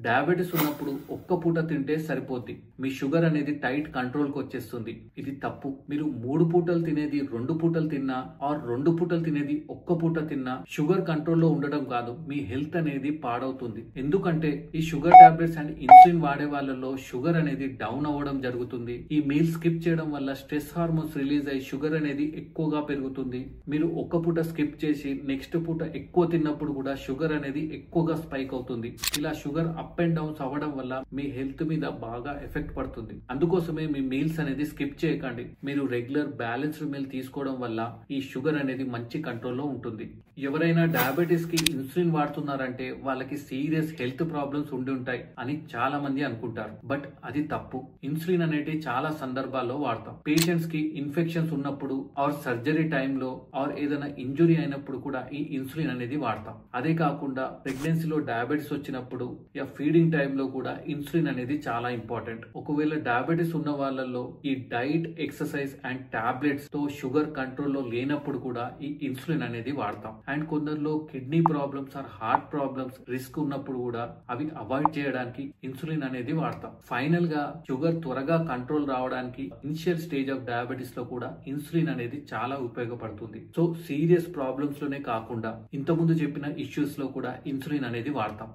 Diabetes ఉన్నప్పుడు ఒక్క పూట తింటే సరిపోద్ది, మీ షుగర్ అనేది టైట్ కంట్రోల్కి వచ్చేస్తుంది. ఇది తప్పు. మీరు 3 పూటలు తినేది 2 పూటలు తిన్నా ఆర్ 2 పూటలు తినేది ఒక్క పూట తిన్నా షుగర్ కంట్రోల్లో ఉండడం కాదు, మీ హెల్త్ అనేది పాడవుతుంది. ఎందుకంటే ఈ షుగర్ టాబ్లెట్స్ అండ్ ఇన్సులిన్ వాడే వాళ్ళలో షుగర్ అనేది డౌన్ అవ్వడం జరుగుతుంది. ఈ మీల్ స్కిప్ చేయడం వల్ల స్ట్రెస్ హార్మోన్స్ రిలీజ్ అయ్యి షుగర్ అనేది ఎక్కువగా పెరుగుతుంది. మీరు ఒక్క పూట స్కిప్ చేసి నెక్స్ట్ పూట ఎక్కువ తిన్నప్పుడు కూడా షుగర్ అనేది ఎక్కువగా స్పైక్ అవుతుంది. ఇలా షుగర్ అప్ అండ్ డౌన్స్ అవ్వడం వల్ల మీ హెల్త్ మీద బాగా ఎఫెక్ట్ పడుతుంది. అందుకోసమే మీ మీల్స్ అనేది స్కిప్ చేయకండి. మీరు రెగ్యులర్ బ్యాలెన్స్డ్ మీల్ తీసుకోవడం వల్ల ఈ షుగర్ అనేది మంచి కంట్రోల్లో ఉంటుంది. ఎవరైనా డయాబెటీస్ కి ఇన్సులిన్ వాడుతున్నారంటే వాళ్ళకి సీరియస్ హెల్త్ ప్రాబ్లమ్స్ ఉండి ఉంటాయి అని చాలా మంది అనుకుంటారు. బట్ అది తప్పు. ఇన్సులిన్ అనేది చాలా సందర్భాల్లో వాడతాం. పేషెంట్స్ కి ఇన్ఫెక్షన్స్ ఉన్నప్పుడు ఆర్ సర్జరీ టైంలో ఆర్ ఏదైనా ఇంజురీ అయినప్పుడు కూడా ఈ ఇన్సులిన్ అనేది వాడతాం. అదే కాకుండా ప్రెగ్నెన్సీలో డయాబెటీస్ వచ్చినప్పుడు యా ఫీడింగ్ టైంలో కూడా ఇన్సులిన్ అనేది చాలా ఇంపార్టెంట్. ఒకవేళ డయాబెటీస్ ఉన్న వాళ్ళల్లో ఈ డైట్, ఎక్సర్సైజ్ అండ్ టాబ్లెట్స్ తో షుగర్ కంట్రోల్లో లేనప్పుడు కూడా ఈ ఇన్సులిన్ అనేది వాడతాం. అండ్ కొందరిలో kidney problems or heart problems risk ఉన్నప్పుడు కూడా అవి అవాయిడ్ చేయడానికి ఇన్సులిన్ అనేది వాడతాం. ఫైనల్ గా షుగర్ త్వరగా కంట్రోల్ రావడానికి ఇనిషియల్ స్టేజ్ ఆఫ్ డయాబెటీస్ లో కూడా ఇన్సులిన్ అనేది చాలా ఉపయోగపడుతుంది. సో సీరియస్ ప్రాబ్లమ్స్ లోనే కాకుండా ఇంతకుముందు చెప్పిన ఇష్యూస్ లో కూడా ఇన్సులిన్ అనేది వాడతాం.